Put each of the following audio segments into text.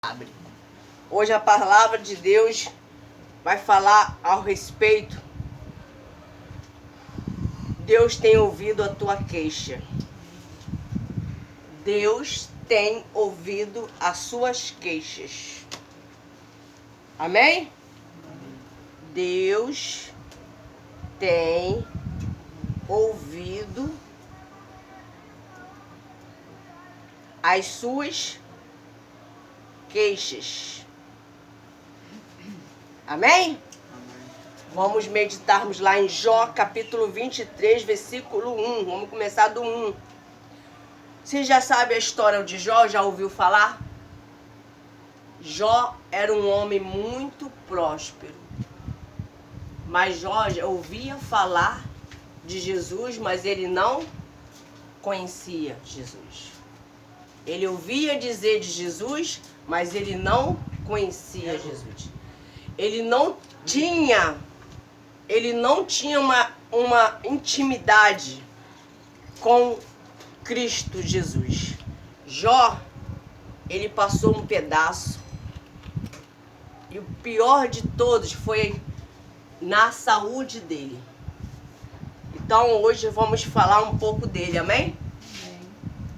Abre. Hoje a palavra de Deus vai falar ao respeito. Deus tem ouvido a tua queixa. Deus tem ouvido as suas queixas. Amém? Deus tem ouvido as suas queixas. Amém? Vamos meditarmos lá em Jó, capítulo 23, versículo 1. Vamos começar do 1. Você já sabe a história de Jó? Já ouviu falar? Jó era um homem muito próspero. Mas Jó ouvia falar de Jesus, mas ele não conhecia Jesus. Ele ouvia dizer de Jesus, mas ele não conhecia Jesus. Ele não tinha uma intimidade com Cristo Jesus. Jó, ele passou um pedaço, e o pior de todos foi na saúde dele. Então hoje vamos falar um pouco dele, amém?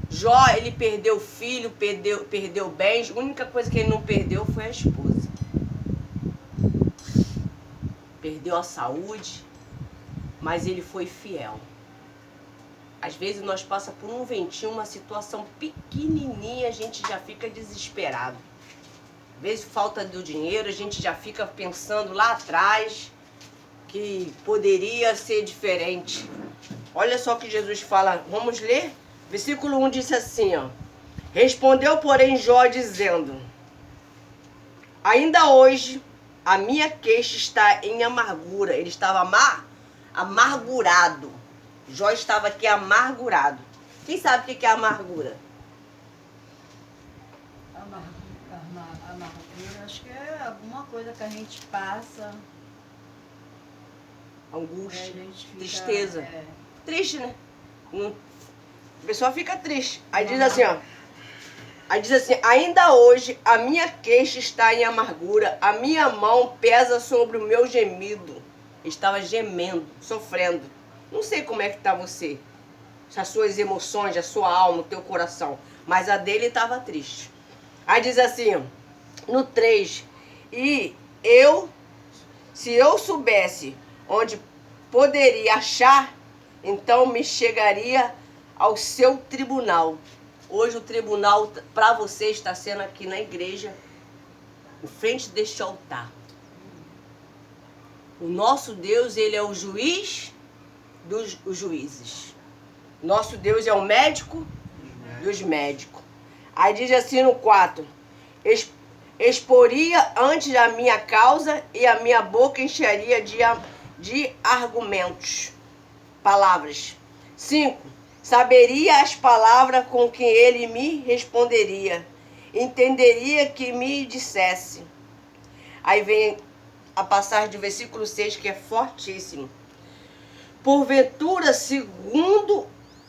Jó, ele perdeu filho, perdeu bens. A única coisa que ele não perdeu foi a esposa. Perdeu a saúde, mas ele foi fiel. Às vezes nós passamos por um ventinho, uma situação pequenininha, a gente já fica desesperado. Às vezes falta do dinheiro, a gente já fica pensando lá atrás que poderia ser diferente. Olha só o que Jesus fala, vamos ler? Versículo 1 disse assim, ó. Respondeu, porém, Jó, dizendo: ainda hoje a minha queixa está em amargura. Ele estava amargurado. Jó estava aqui amargurado. Quem sabe o que é amargura? Amargura, acho que é alguma coisa que a gente passa. Angústia, A gente fica, tristeza. Triste, né? A pessoa fica triste. Aí diz assim, ó. Aí diz assim, ainda hoje a minha queixa está em amargura, a minha mão pesa sobre o meu gemido. Estava gemendo, sofrendo. Não sei como é que está você, as suas emoções, a sua alma, o teu coração. Mas a dele estava triste. Aí diz assim, ó, no 3, se eu soubesse onde poderia achar, então me chegaria ao seu tribunal. Hoje o tribunal para você está sendo aqui na igreja, em frente deste altar. O nosso Deus, ele é o juiz dos juízes. Nosso Deus é o médico dos médicos. Aí diz assim no 4, exporia antes a minha causa e a minha boca encheria de argumentos, palavras. 5, saberia as palavras com que ele me responderia, entenderia que me dissesse. Aí vem a passagem do versículo 6, que é fortíssimo. Porventura, segundo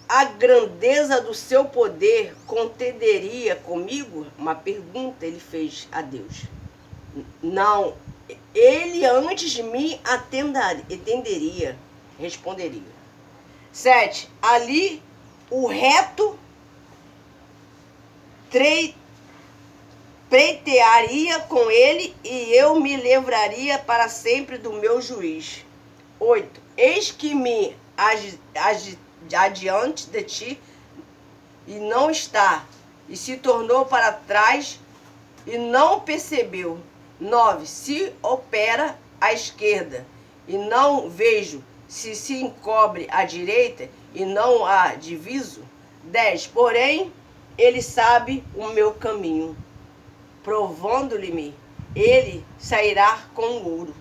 a grandeza do seu poder, contenderia comigo? Uma pergunta ele fez a Deus. Não, ele antes me atenderia, responderia. 7, ali o reto pleitearia com ele e eu me livraria para sempre do meu juiz. 8, eis que me adiante de ti e não está, e se tornou para trás e não percebeu. 9, se opera à esquerda e não vejo, se encobre à direita e não há diviso. 10, porém ele sabe o meu caminho, provando-lhe-me, ele sairá com ouro.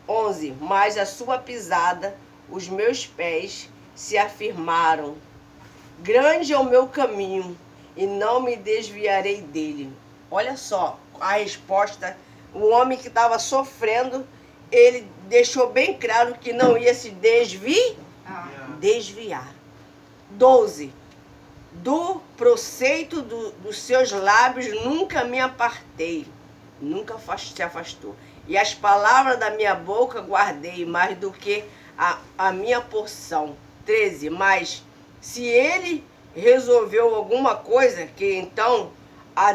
11, mas a sua pisada, os meus pés se afirmaram. Grande é o meu caminho e não me desviarei dele. Olha só a resposta. O homem que estava sofrendo, ele deixou bem claro que não ia se desviar. 12, Do preceito dos seus lábios nunca me apartei, nunca se afastou. E as palavras da minha boca guardei mais do que a minha porção. 13. Mas se ele resolveu alguma coisa, que então a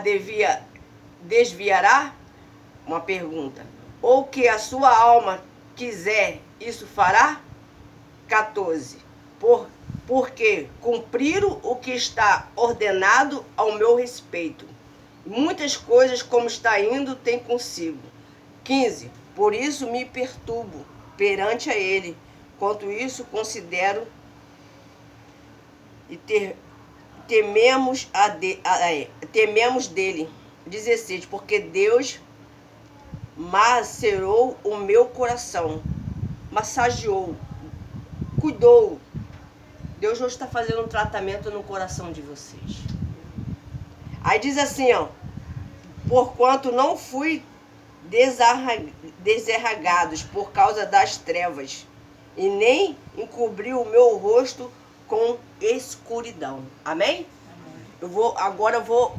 desviará? Uma pergunta. Ou que a sua alma quiser, isso fará? 14. Porque cumpriram o que está ordenado ao meu respeito. Muitas coisas, como está indo, tem consigo. 15. Por isso me perturbo perante a ele. Quanto isso, considero e tememos dele. 16. Porque Deus macerou o meu coração, massageou, cuidou. Deus hoje está fazendo um tratamento no coração de vocês. Aí diz assim, ó: porquanto não fui desarraigados por causa das trevas, e nem encobriu o meu rosto com escuridão. Amém? Agora vou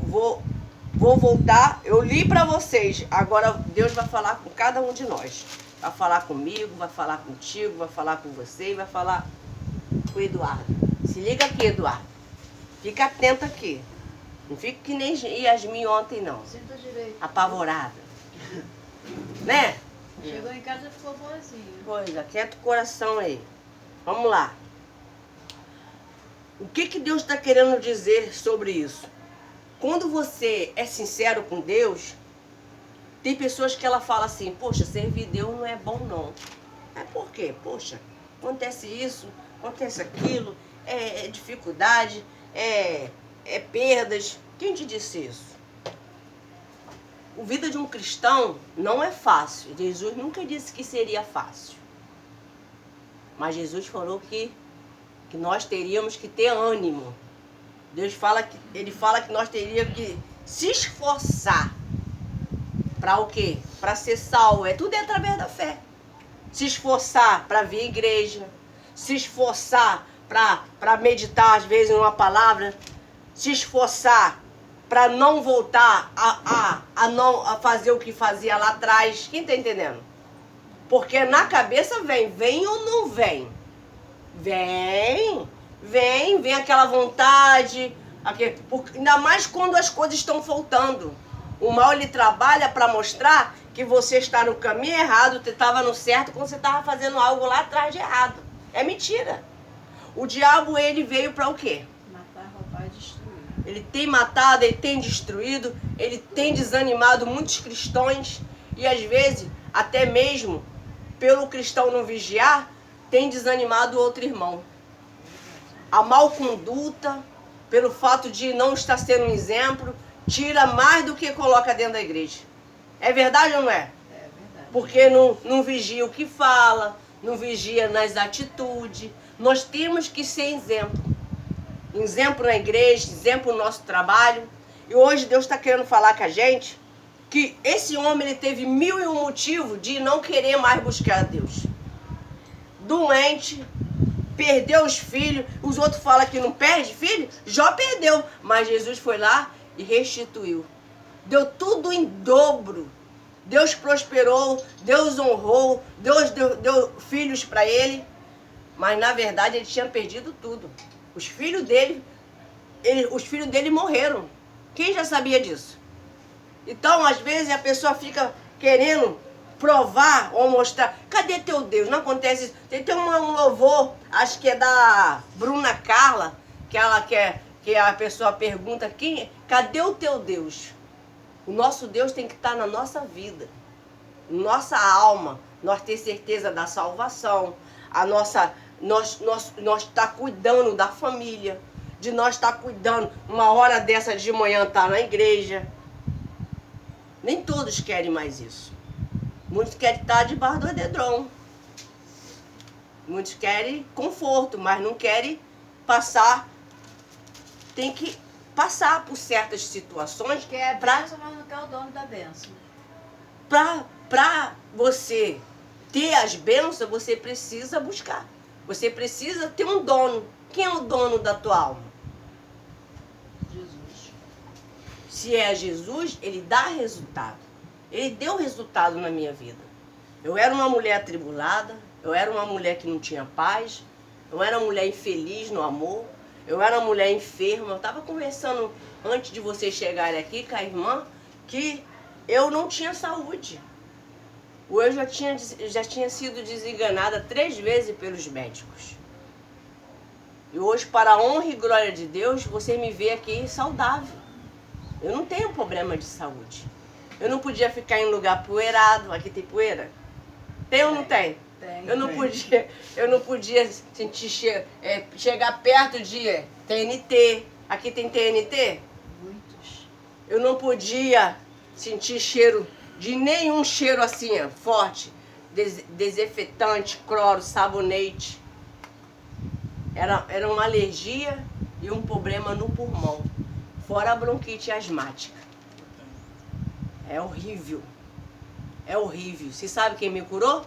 voltar. Eu li para vocês. Agora Deus vai falar com cada um de nós. Vai falar comigo, vai falar contigo, vai falar com você e vai falar com o Eduardo. Se liga aqui, Eduardo. Fica atento aqui. Não fica que nem Yasmin ontem, não. Sinta direito. Apavorada. Né? Chegou em casa e ficou boazinha. Pois, aquieta o coração aí. Vamos lá. O que Deus está querendo dizer sobre isso? Quando você é sincero com Deus, tem pessoas que ela fala assim: poxa, servir Deus não é bom não. É por quê? Poxa, acontece isso, acontece aquilo, é dificuldade, é perdas. Quem te disse isso? A vida de um cristão não é fácil. Jesus nunca disse que seria fácil. Mas Jesus falou que nós teríamos que ter ânimo. Ele fala que nós teríamos que se esforçar. Para o quê? Para ser salvo. Tudo é através da fé. Se esforçar para vir à igreja. Se esforçar para meditar às vezes em uma palavra. Se esforçar para não voltar a fazer o que fazia lá atrás. Quem está entendendo? Porque na cabeça vem ou não vem? Vem aquela vontade. Ainda mais quando as coisas estão faltando. O mal, ele trabalha para mostrar que você está no caminho errado, você estava no certo quando você estava fazendo algo lá atrás de errado. É mentira. O diabo, ele veio para o quê? Matar, roubar e destruir. Ele tem matado, ele tem destruído, ele tem desanimado muitos cristãos e às vezes, até mesmo pelo cristão não vigiar, tem desanimado outro irmão. A mal conduta, pelo fato de não estar sendo um exemplo, tira mais do que coloca dentro da igreja. É verdade ou não é? É verdade. Porque não vigia o que fala, não vigia nas atitudes. Nós temos que ser exemplo. Exemplo na igreja, exemplo no nosso trabalho. E hoje Deus está querendo falar com a gente que esse homem, ele teve 1001 motivos de não querer mais buscar a Deus. Doente, perdeu os filhos. Os outros falam que não perde filho. Jó perdeu, mas Jesus foi lá e restituiu. Deu tudo em dobro. Deus prosperou, Deus honrou, Deus deu filhos para ele. Mas na verdade ele tinha perdido tudo. Os filhos dele morreram. Quem já sabia disso? Então, às vezes, a pessoa fica querendo provar ou mostrar. Cadê teu Deus? Não acontece isso. Tem um louvor, acho que é da Bruna Carla, que a pessoa pergunta: cadê o teu Deus? O nosso Deus tem que estar na nossa vida, nossa alma. Nós ter certeza da salvação, nós estar cuidando da família, de nós estar cuidando. Uma hora dessa de manhã estar na igreja. Nem todos querem mais isso. Muitos querem estar debaixo do edredom. Muitos querem conforto, mas não querem passar. Tem que passar por certas situações. Que é bênção, mas não quer o dono da bênção. Para você ter as bênçãos, você precisa buscar. Você precisa ter um dono. Quem é o dono da tua alma? Se é Jesus, ele dá resultado. Ele deu resultado na minha vida. Eu era uma mulher atribulada, eu era uma mulher que não tinha paz, eu era uma mulher infeliz no amor, eu era uma mulher enferma. Eu estava conversando antes de vocês chegarem aqui com a irmã que eu não tinha saúde. Eu já tinha sido desenganada 3 vezes pelos médicos. E hoje, para a honra e glória de Deus, você me vê aqui saudável. Eu não tenho problema de saúde. Eu não podia ficar em lugar poeirado. Aqui tem poeira? Tem ou não tem? Tem. Eu não podia sentir chegar perto de TNT. Aqui tem TNT? Muitos. Eu não podia sentir cheiro de nenhum cheiro assim, ó, forte. Desinfetante, cloro, sabonete. Era uma alergia e um problema no pulmão. Fora a bronquite asmática. É horrível. É horrível. Você sabe quem me curou?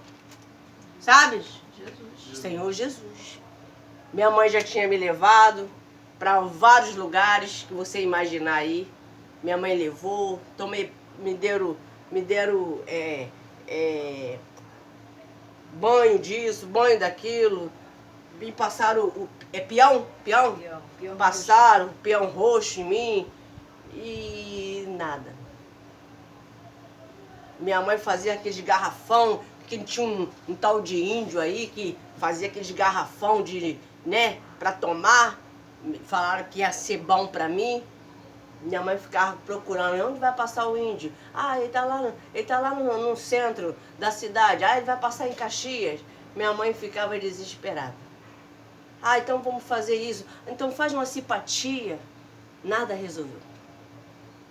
Sabe? Jesus. Senhor Jesus. Minha mãe já tinha me levado para vários lugares que você imaginar aí. Minha mãe levou, me deram banho disso, banho daquilo. Me passaram peão? Pião Passaram peão roxo em mim e nada. Minha mãe fazia aqueles garrafão, que tinha um tal de índio aí que fazia aqueles garrafão para tomar. Falaram que ia ser bom para mim. Minha mãe ficava procurando, onde vai passar o índio? Ah, ele tá lá no centro da cidade. Ah, ele vai passar em Caxias. Minha mãe ficava desesperada. Ah, então vamos fazer isso. Então faz uma simpatia. Nada resolveu.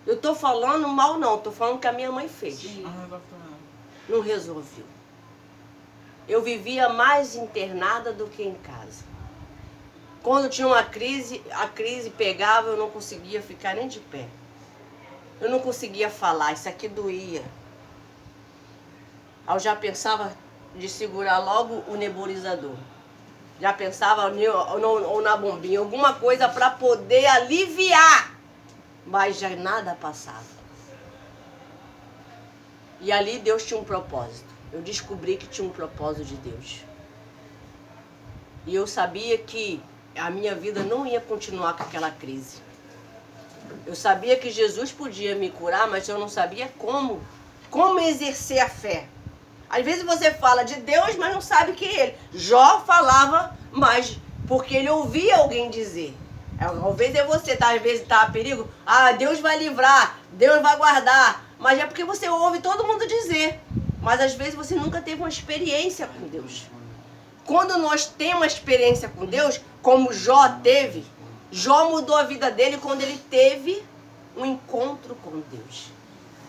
Eu tô falando mal não, tô falando que a minha mãe fez. Sim. Não resolveu. Eu vivia mais internada do que em casa. Quando tinha uma crise, a crise pegava, eu não conseguia ficar nem de pé. Eu não conseguia falar, isso aqui doía. Eu já pensava de segurar logo o nebulizador. Já pensava ou na bombinha, alguma coisa para poder aliviar. Mas já nada passava. E ali Deus tinha um propósito. Eu descobri que tinha um propósito de Deus. E eu sabia que a minha vida não ia continuar com aquela crise. Eu sabia que Jesus podia me curar, mas eu não sabia como exercer a fé. Às vezes você fala de Deus, mas não sabe que é Ele. Jó falava, mas porque ele ouvia alguém dizer. Talvez é você, às vezes está a perigo. Ah, Deus vai livrar, Deus vai guardar. Mas é porque você ouve todo mundo dizer. Mas às vezes você nunca teve uma experiência com Deus. Quando nós temos uma experiência com Deus, como Jó teve, Jó mudou a vida dele quando ele teve um encontro com Deus.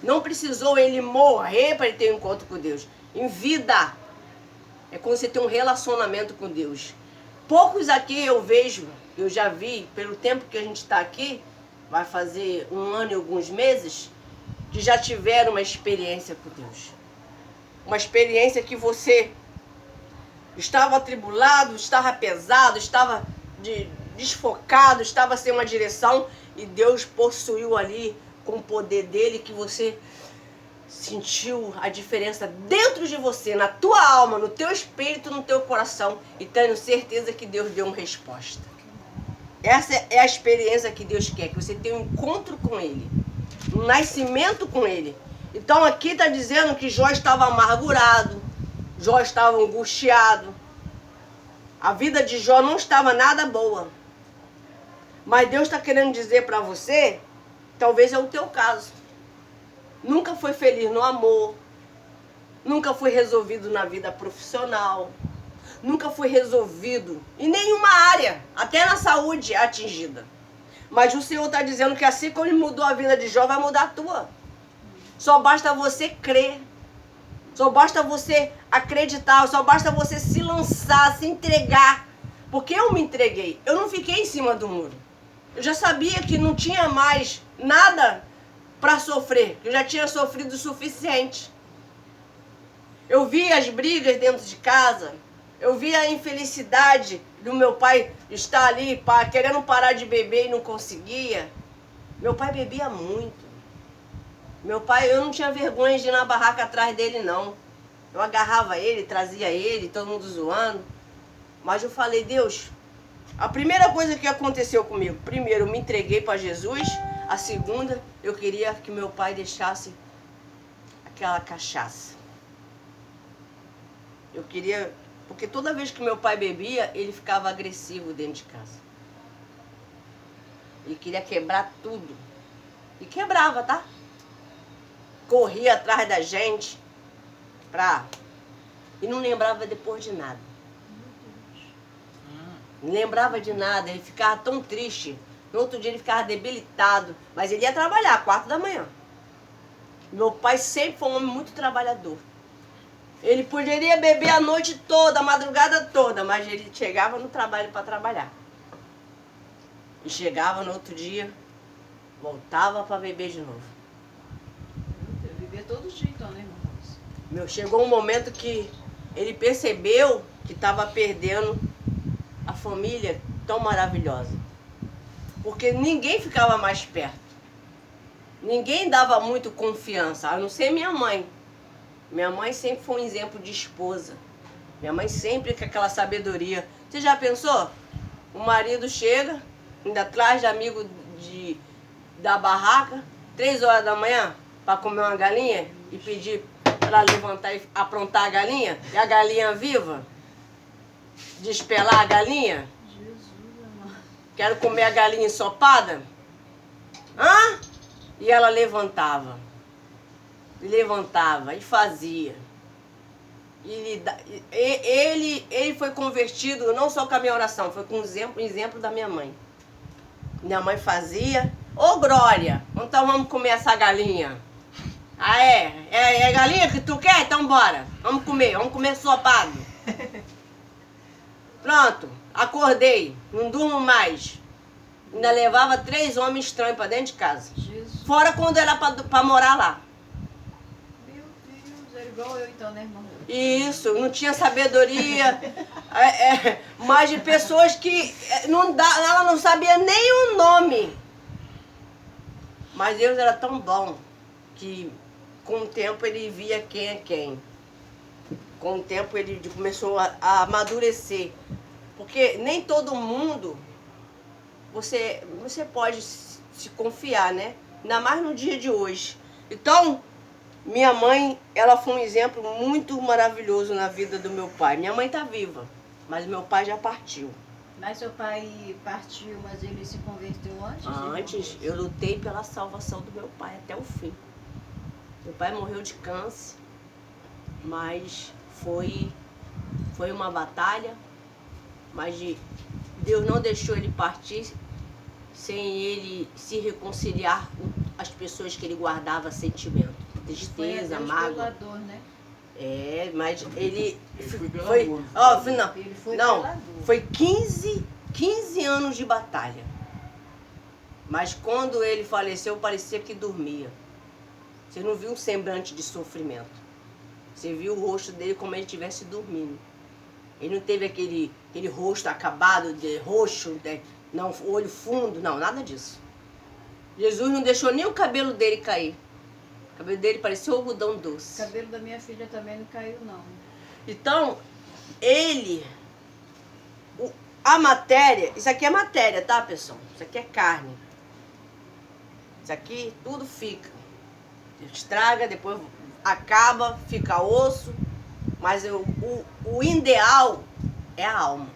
Não precisou ele morrer para ele ter um encontro com Deus. Em vida, é quando você tem um relacionamento com Deus. Poucos aqui eu vejo, eu já vi, pelo tempo que a gente está aqui, vai fazer 1 ano e alguns meses, que já tiveram uma experiência com Deus. Uma experiência que você estava atribulado, estava pesado, estava desfocado, estava sem uma direção e Deus possuiu ali com o poder dele que você sentiu a diferença dentro de você, na tua alma, no teu espírito, no teu coração e tenho certeza que Deus deu uma resposta. Essa é a experiência que Deus quer, que você tenha um encontro com Ele, um nascimento com Ele. Então aqui está dizendo que Jó estava amargurado, Jó estava angustiado. A vida de Jó não estava nada boa. Mas Deus está querendo dizer para você, talvez é o teu caso. Nunca foi feliz no amor, nunca foi resolvido na vida profissional, nunca foi resolvido em nenhuma área, até na saúde é atingida. Mas o Senhor está dizendo que assim como Ele mudou a vida de Jó, vai mudar a tua. Só basta você crer. Só basta você acreditar, só basta você se lançar, se entregar. Porque eu me entreguei, eu não fiquei em cima do muro. Eu já sabia que não tinha mais nada para sofrer, eu já tinha sofrido o suficiente. Eu vi as brigas dentro de casa, eu vi a infelicidade do meu pai estar ali querendo parar de beber e não conseguia. Meu pai bebia muito. Meu pai, eu não tinha vergonha de ir na barraca atrás dele, não. Eu agarrava ele, trazia ele, todo mundo zoando. Mas eu falei, Deus, a primeira coisa que aconteceu comigo, primeiro, eu me entreguei para Jesus. A segunda, eu queria que meu pai deixasse aquela cachaça. Eu queria, porque toda vez que meu pai bebia, ele ficava agressivo dentro de casa. Ele queria quebrar tudo. E quebrava, tá? Corria atrás da gente e não lembrava depois de nada. Não lembrava de nada, ele ficava tão triste. No outro dia ele ficava debilitado, mas ele ia trabalhar, 4 da manhã. Meu pai sempre foi um homem muito trabalhador. Ele poderia beber a noite toda, a madrugada toda, mas ele chegava no trabalho para trabalhar. E chegava no outro dia, voltava para beber de novo. Eu bebia todo dia então, né, irmão? Chegou um momento que ele percebeu que estava perdendo a família tão maravilhosa. Porque ninguém ficava mais perto. Ninguém dava muito confiança, a não ser minha mãe. Minha mãe sempre foi um exemplo de esposa. Minha mãe sempre com aquela sabedoria. Você já pensou? O marido chega, ainda traz de amigo da barraca, 3 horas da manhã, para comer uma galinha e pedir para levantar e aprontar a galinha, e a galinha viva, despelar a galinha. Jesus, amado. Quero comer a galinha ensopada. Hã? E ela levantava. E levantava e fazia. Ele foi convertido não só com a minha oração, foi com o exemplo da minha mãe. Minha mãe fazia. Ô, Glória, então vamos comer essa galinha. Ah, é galinha que tu quer? Então bora. Vamos comer ensopado. Pronto, acordei, não durmo mais. Ainda levava 3 homens estranhos para dentro de casa. Jesus. Fora quando era para morar lá. Meu Deus, era igual eu então, né, irmão? Isso, não tinha sabedoria. Mas de pessoas que ela não sabia nem o nome. Mas Deus era tão bom que com o tempo ele via quem é quem. Com o tempo ele começou a amadurecer. Porque nem todo mundo você pode se confiar, né? Ainda mais no dia de hoje. Então, minha mãe, ela foi um exemplo muito maravilhoso na vida do meu pai. Minha mãe está viva, mas meu pai já partiu. Mas seu pai partiu, mas ele se converteu antes? Antes, eu lutei pela salvação do meu pai até o fim. Meu pai morreu de câncer, mas foi uma batalha, mas Deus não deixou ele partir sem ele se reconciliar com as pessoas que ele guardava sentimento, tristeza, mágoa. Né? Mas ele foi 15 anos de batalha. Mas quando ele faleceu, parecia que dormia. Você não viu um semblante de sofrimento. Você viu o rosto dele como ele estivesse dormindo. Ele não teve aquele rosto acabado, de roxo, não, olho fundo, não, nada disso. Jesus não deixou nem o cabelo dele cair. O cabelo dele parecia um algodão doce. O cabelo da minha filha também não caiu, não. Então, a matéria, isso aqui é matéria, tá, pessoal? Isso aqui é carne. Isso aqui tudo fica. Estraga, depois acaba, fica osso. Mas o ideal é a alma.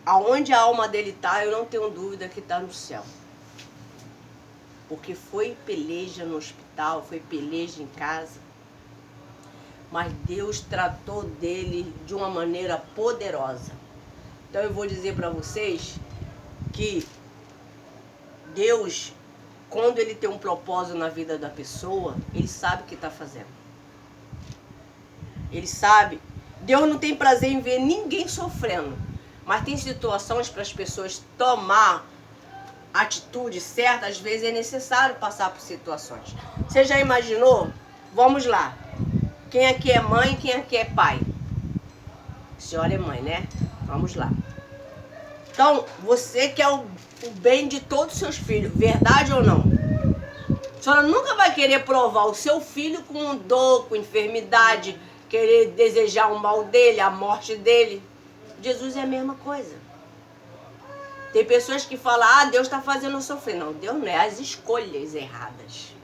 Aonde a alma dele está, eu não tenho dúvida que está no céu. Porque foi peleja no hospital, foi peleja em casa. Mas Deus tratou dele de uma maneira poderosa. Então eu vou dizer para vocês que Deus, quando ele tem um propósito na vida da pessoa, ele sabe o que está fazendo. Ele sabe. Deus não tem prazer em ver ninguém sofrendo. Mas tem situações para as pessoas tomar atitude certa. Às vezes é necessário passar por situações. Você já imaginou? Vamos lá. Quem aqui é mãe, quem aqui é pai? A senhora é mãe, né? Vamos lá. Então, você quer o bem de todos os seus filhos, verdade ou não? A senhora nunca vai querer provar o seu filho com dor, com enfermidade, querer desejar o mal dele, a morte dele. Jesus é a mesma coisa. Tem pessoas que falam, ah, Deus está fazendo eu sofrer. Não, Deus não é, as escolhas erradas.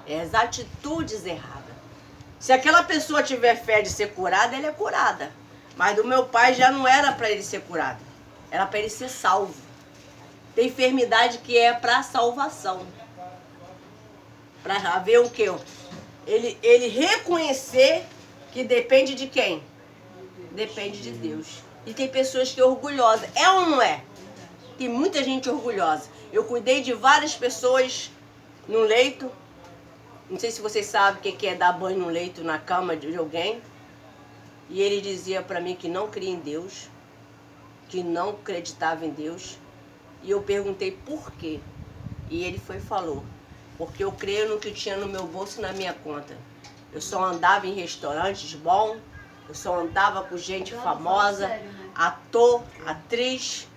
É as atitudes erradas. Se aquela pessoa tiver fé de ser curada, ela é curada. Mas do meu pai já não era para ele ser curado. Era para ele ser salvo. Tem enfermidade que é para salvação. Para haver o quê? Ele reconhecer que depende de quem? Depende de Deus. E tem pessoas que é orgulhosa. É ou não é? Tem muita gente orgulhosa. Eu cuidei de várias pessoas no leito. Não sei se vocês sabem o que é dar banho no leito, na cama de alguém. E ele dizia para mim que não cria em Deus, que não acreditava em Deus. E eu perguntei por quê. E ele falou, porque eu creio no que tinha no meu bolso e na minha conta. Eu só andava em restaurantes bons, eu só andava com gente famosa, ator, atriz.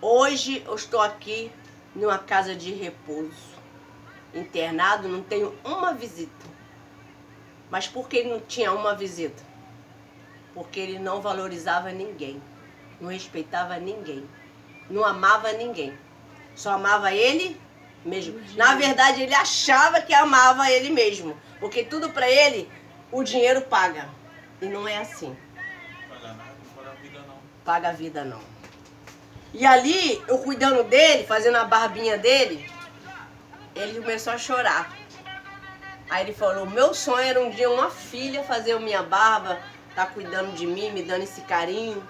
Hoje eu estou aqui numa casa de repouso, internado, não tenho uma visita. Mas por que ele não tinha uma visita? Porque ele não valorizava ninguém, não respeitava ninguém, não amava ninguém. Só amava ele mesmo. Na verdade, ele achava que amava ele mesmo, porque tudo para ele, o dinheiro paga. E não é assim. Paga nada, não paga a vida não. Paga a vida não. E ali, eu cuidando dele, fazendo a barbinha dele, ele começou a chorar. Aí ele falou, meu sonho era um dia uma filha fazer a minha barba, tá cuidando de mim, me dando esse carinho.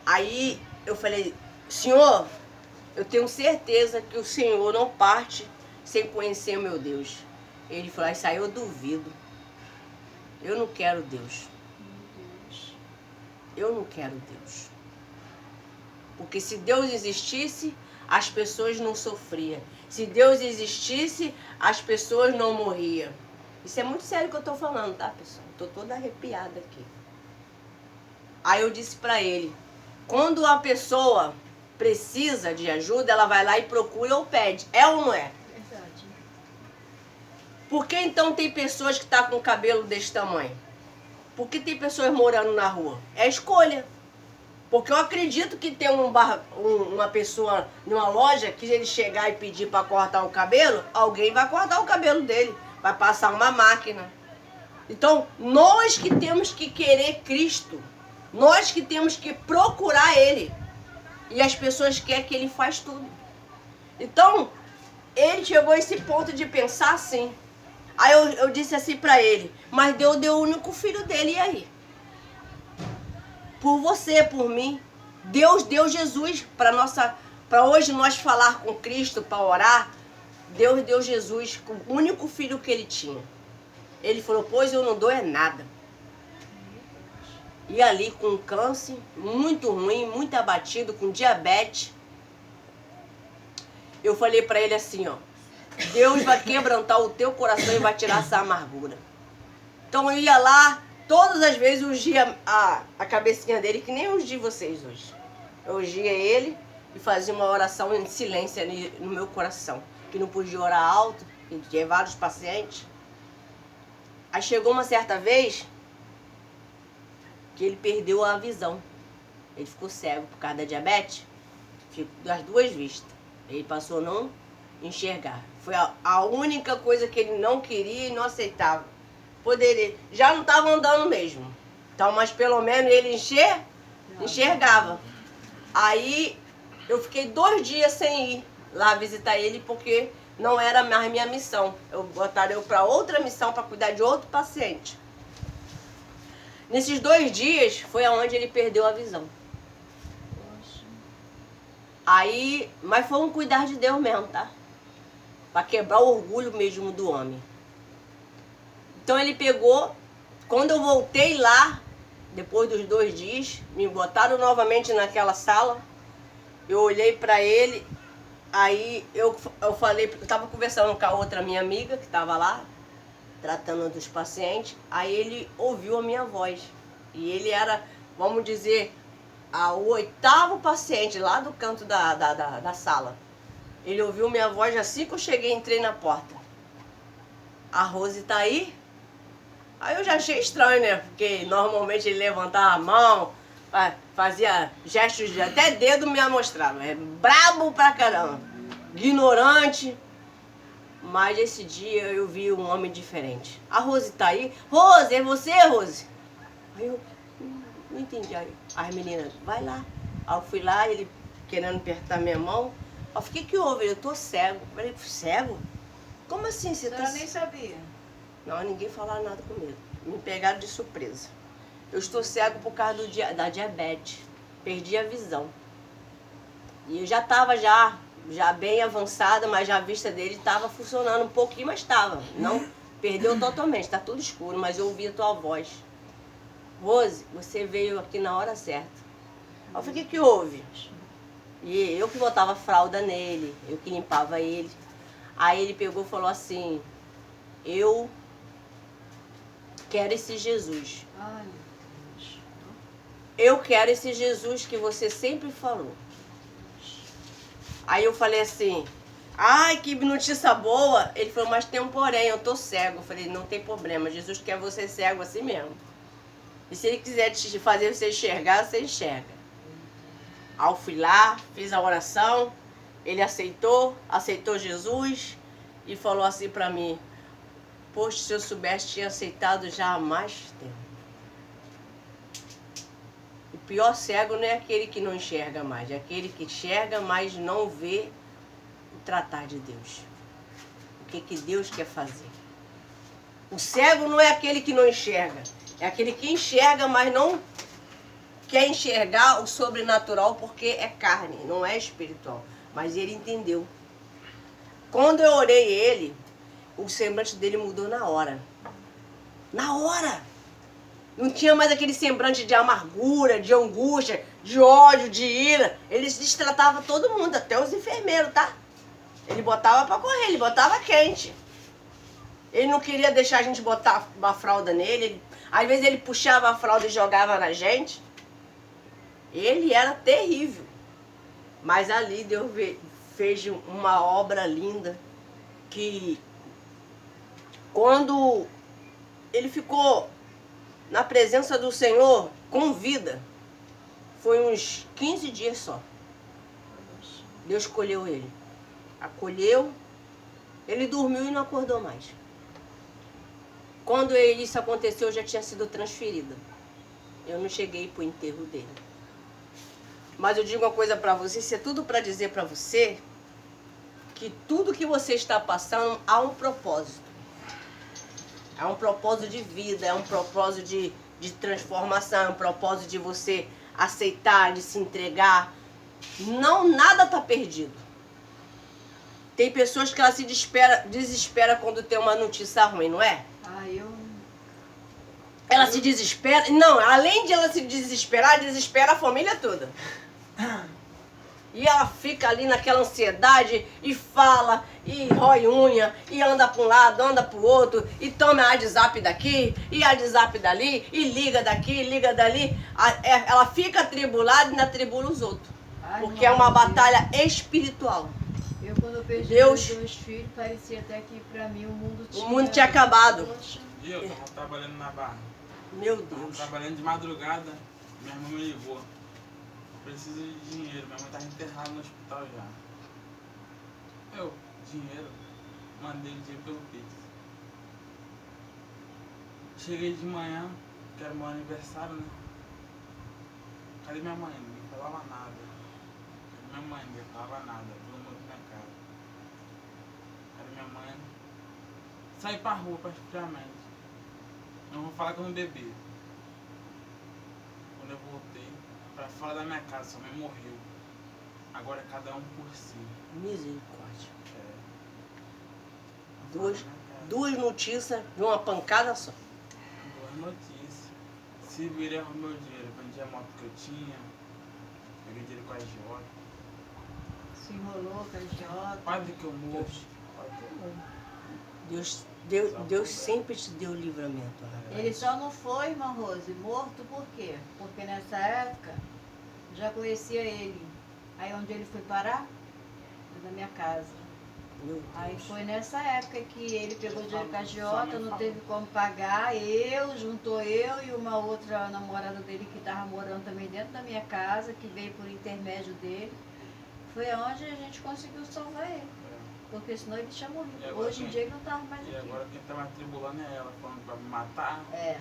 Aí eu falei, senhor, eu tenho certeza que o senhor não parte sem conhecer o meu Deus. Ele falou, isso aí eu duvido. Eu não quero Deus. Eu não quero Deus. Porque se Deus existisse, as pessoas não sofriam. Se Deus existisse, as pessoas não morriam. Isso é muito sério que eu estou falando, tá, pessoal? Estou toda arrepiada aqui. Aí eu disse para ele, quando a pessoa precisa de ajuda, ela vai lá e procura ou pede. É ou não é? Verdade. Por que então tem pessoas que estão com o cabelo desse tamanho? Por que tem pessoas morando na rua? É escolha. Porque eu acredito que tem uma pessoa numa loja que ele chegar e pedir para cortar o cabelo, alguém vai cortar o cabelo dele, vai passar uma máquina. Então, nós que temos que querer Cristo, nós que temos que procurar Ele. E as pessoas querem que Ele faz tudo. Então, ele chegou a esse ponto de pensar assim. Aí eu disse assim para ele, mas Deus deu o único filho dele, e aí? Por você, por mim. Deus deu Jesus para hoje nós falar com Cristo, para orar. Deus deu Jesus com o único filho que ele tinha. Ele falou, pois eu não dou é nada. E ali com câncer, muito ruim, muito abatido, com diabetes. Eu falei para ele assim, ó, Deus vai quebrantar o teu coração e vai tirar essa amargura. Então eu ia lá, todas as vezes eu ungia a cabecinha dele, que nem eu ungio vocês hoje. Eu ungia ele e fazia uma oração em silêncio ali no meu coração. Que não podia orar alto, que tinha vários pacientes. Aí chegou uma certa vez que ele perdeu a visão. Ele ficou cego por causa da diabetes, das duas vistas. Ele passou a não enxergar. Foi a única coisa que ele não queria e não aceitava. Poderia, já não estava andando mesmo. Então, mas pelo menos ele enxergava. Aí eu fiquei 2 dias sem ir lá visitar ele, porque não era mais minha missão. Eu botaria para outra missão, para cuidar de outro paciente. Nesses 2 dias foi aonde ele perdeu a visão. Aí, mas foi um cuidar de Deus mesmo, tá? Para quebrar o orgulho mesmo do homem. Então ele pegou, quando eu voltei lá, depois dos 2 dias, me botaram novamente naquela sala, eu olhei para ele, aí eu falei, eu estava conversando com a outra minha amiga que estava lá, tratando dos pacientes, aí ele ouviu a minha voz. E ele era, vamos dizer, O 8º paciente lá do canto da sala. Ele ouviu minha voz assim que eu cheguei, entrei na porta. A Rose tá aí? Aí eu já achei estranho, né? Porque normalmente ele levantava a mão, fazia gestos, até dedo me mostrava. É brabo pra caramba. Ignorante. Mas esse dia eu vi um homem diferente. A Rose tá aí? Rose, é você, Rose? Aí eu não entendi. Aí as meninas, vai lá. Aí eu fui lá, ele querendo apertar minha mão. Eu falei, o que houve? Eu tô cego. Eu falei, cego? Como assim você tá Ela nem sabia. Não, ninguém falava nada comigo. Me pegaram de surpresa. Eu estou cego por causa da diabetes. Perdi a visão. E eu já estava já bem avançada, mas já a vista dele estava funcionando um pouquinho, mas estava. Não perdeu totalmente, está tudo escuro, mas eu ouvi a tua voz. Rose, você veio aqui na hora certa. Eu falei, o que houve? E eu que botava fralda nele, eu que limpava ele. Aí ele pegou e falou assim, eu quero esse Jesus. Ai, meu Deus. Eu quero esse Jesus que você sempre falou. Aí eu falei assim, ai, que notícia boa. Ele falou, mas tem um porém, eu tô cego. Eu falei, não tem problema, Jesus quer você cego assim mesmo. E se ele quiser te fazer você enxergar, você enxerga. Aí eu fui lá, fiz a oração, ele aceitou Jesus e falou assim pra mim, poxa, se eu soubesse, tinha aceitado já há mais tempo. O pior cego não é aquele que não enxerga mais, é aquele que enxerga, mas não vê o tratar de Deus. O que Deus quer fazer. O cego não é aquele que não enxerga, é aquele que enxerga, mas não quer enxergar o sobrenatural porque é carne, não é espiritual. Mas ele entendeu. Quando eu orei ele, o semblante dele mudou na hora. Na hora! Não tinha mais aquele semblante de amargura, de angústia, de ódio, de ira. Ele destratava todo mundo, até os enfermeiros, tá? Ele botava pra correr, ele botava quente. Ele não queria deixar a gente botar uma fralda nele. Às vezes ele puxava a fralda e jogava na gente. Ele era terrível. Mas ali Deus fez uma obra linda. Que quando ele ficou na presença do Senhor com vida, foi uns 15 dias só. Deus escolheu ele. Acolheu. Ele dormiu e não acordou mais. Quando isso aconteceu, eu já tinha sido transferida. Eu não cheguei para o enterro dele. Mas eu digo uma coisa para você, isso é tudo para dizer para você que tudo que você está passando há um propósito. É um propósito de vida, é um propósito de transformação, é um propósito de você aceitar, de se entregar. Não, nada está perdido. Tem pessoas que ela se desespera quando tem uma notícia ruim, não é? Ela se desespera. Não, além de ela se desesperar, desespera a família toda. E ela fica ali naquela ansiedade e fala, e rói unha, e anda para um lado, anda para o outro, e toma a WhatsApp daqui, e a WhatsApp dali, e liga daqui, liga dali. Ela fica atribulada e ainda atribula os outros. Porque é uma batalha espiritual. Eu, quando eu perdi Deus, meus 2 filhos, parecia até que pra mim o mundo tinha acabado. Poxa. E eu tava trabalhando na barra. Meu Deus. Trabalhando de madrugada, minha irmã me ligou. Preciso de dinheiro, minha mãe tá enterrada no hospital já. Eu, dinheiro, mandei o dinheiro pelo Pix. Cheguei de manhã, que era meu aniversário, né? Cadê minha mãe? Ninguém falava nada. Cadê minha mãe? Ninguém falava nada. Todo mundo na minha cara. Cadê minha mãe? Saí pra rua praticamente. Não vou falar que eu não bebi. Quando eu voltei pra fora da minha casa, sua mãe morreu. Agora é cada um por si. Misericórdia. É. Duas notícias de uma pancada só. 2 notícias. Se virei o meu dinheiro, vendi a moto que eu tinha, peguei dinheiro com a agiota. Se enrolou com a idiota. Quase que eu morro. Quase que eu morro. Deus sempre te deu livramento. Ele só não foi, irmã Rose, morto por quê? Porque nessa época Já conhecia ele. Aí onde ele foi parar? Na minha casa. Meu Aí Deus. foi nessa época que ele pegou dinheiro com a Só agiota, me não falou. teve como pagar. Juntou eu e uma outra namorada dele que estava morando também dentro da minha casa, que veio por intermédio dele. Foi onde a gente conseguiu salvar ele. Porque senão ele tinha E morrido. agora Hoje em quem- dia ele não estava mais E aqui. agora quem tá me atribulando é ela, falando que vai me matar. É.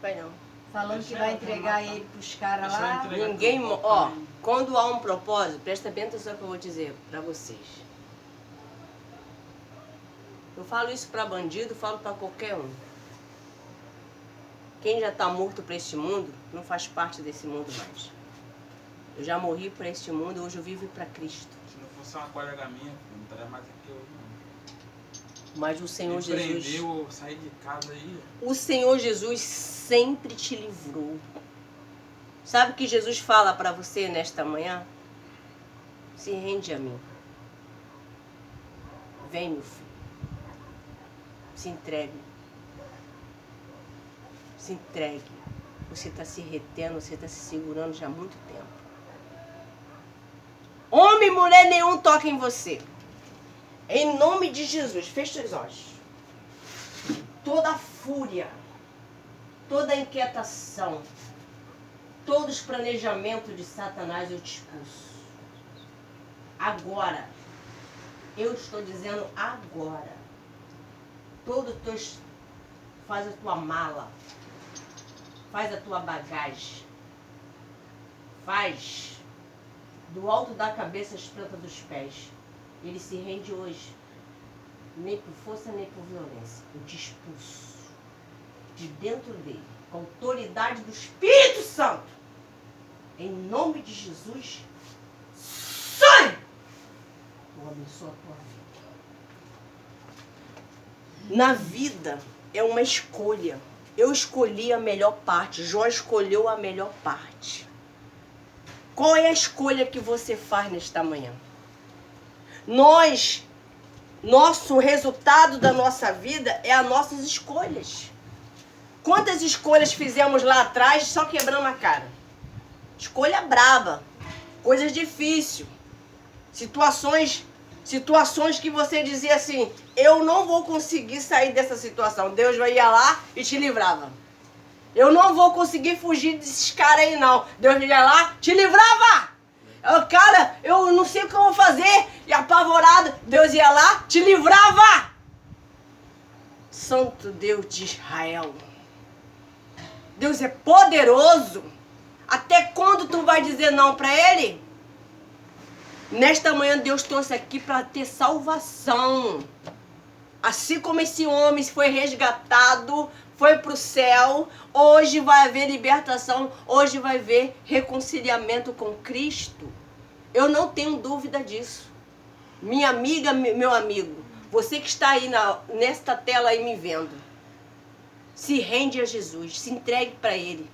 Vai não. Falando Deixa que vai ela, vou entregar matar. ele pros caras Deixa ela lá. entregar. Ninguém, tudo, ó, também. quando há um propósito, presta bem atenção no que eu vou dizer pra vocês. Eu falo isso pra bandido, falo pra qualquer um. Quem já tá morto pra este mundo, não faz parte desse mundo mais. Eu já morri pra este mundo, hoje eu vivo pra Cristo. Se não fosse uma colega minha, não estaria mais aqui hoje, não. Mas o Senhor Me Jesus, prendeu, eu saí de casa aí. o Senhor Jesus sempre te livrou. Sabe o que Jesus fala pra você nesta manhã? Se rende a mim. Vem, meu filho. Se entregue. Se entregue. Você está se retendo, você está se segurando já há muito tempo. Homem e mulher nenhum toca em você. Em nome de Jesus, fecha os olhos. Toda fúria, toda inquietação, todos os planejamentos de Satanás eu te expulso. Agora, eu estou dizendo agora. Todos os teus, faz a tua mala, faz a tua bagagem, faz do alto da cabeça às plantas dos pés. Ele se rende hoje, nem por força nem por violência. Eu te expulso de dentro dele, com a autoridade do Espírito Santo. Em nome de Jesus, sai! Eu abençoo a tua vida. Na vida é uma escolha. Eu escolhi a melhor parte. Jó escolheu a melhor parte. Qual é a escolha que você faz nesta manhã? Nosso resultado da nossa vida é as nossas escolhas. Quantas escolhas fizemos lá atrás só quebrando a cara? Escolha braba, coisas difíceis, situações que você dizia assim, eu não vou conseguir sair dessa situação. Deus ia lá e te livrava. Eu não vou conseguir fugir desses caras aí não. Deus ia lá, te livrava. Cara, eu não sei o que eu vou fazer. E apavorado, Deus ia lá, te livrava. Santo Deus de Israel. Deus é poderoso. Até quando tu vai dizer não para ele? Nesta manhã Deus trouxe aqui para ter salvação. Assim como esse homem foi resgatado, foi para o céu, hoje vai haver libertação, hoje vai haver reconciliamento com Cristo. Eu não tenho dúvida disso. Minha amiga, meu amigo, você que está aí nesta tela aí me vendo, se rende a Jesus, se entregue para Ele.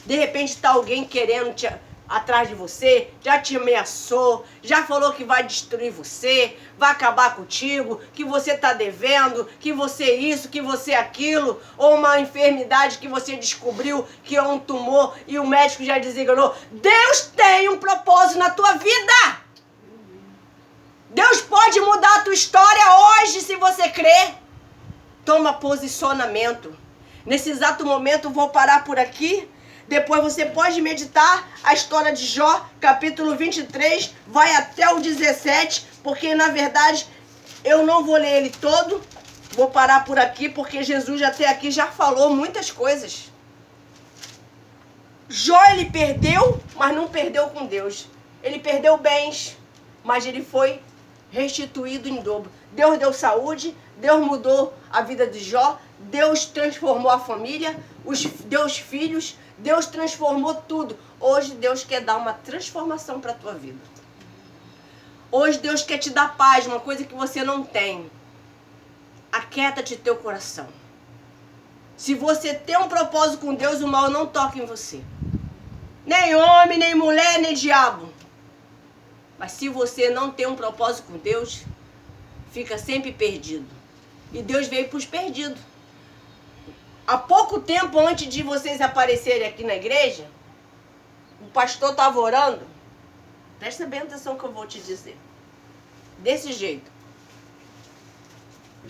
De repente está alguém querendo te atrás de você, já te ameaçou, já falou que vai destruir você, vai acabar contigo, que você está devendo, que você isso, que você aquilo, ou uma enfermidade que você descobriu que é um tumor e o médico já designou. Deus tem um propósito na tua vida. Deus pode mudar a tua história hoje se você crer. Toma posicionamento. Nesse exato momento eu vou parar por aqui. Depois você pode meditar a história de Jó, capítulo 23, vai até o 17, porque na verdade eu não vou ler ele todo, vou parar por aqui, porque Jesus até aqui já falou muitas coisas. Jó ele perdeu, mas não perdeu com Deus. Ele perdeu bens, mas ele foi restituído em dobro. Deus deu saúde, Deus mudou a vida de Jó, Deus transformou a família, deu os filhos, Deus transformou tudo. Hoje Deus quer dar uma transformação para a tua vida. Hoje Deus quer te dar paz, uma coisa que você não tem. Aquieta-te teu coração. Se você tem um propósito com Deus, o mal não toca em você. Nem homem, nem mulher, nem diabo. Mas se você não tem um propósito com Deus, fica sempre perdido. E Deus veio para os perdidos. Há pouco tempo antes de vocês aparecerem aqui na igreja, o pastor estava orando, presta bem atenção que eu vou te dizer. Desse jeito.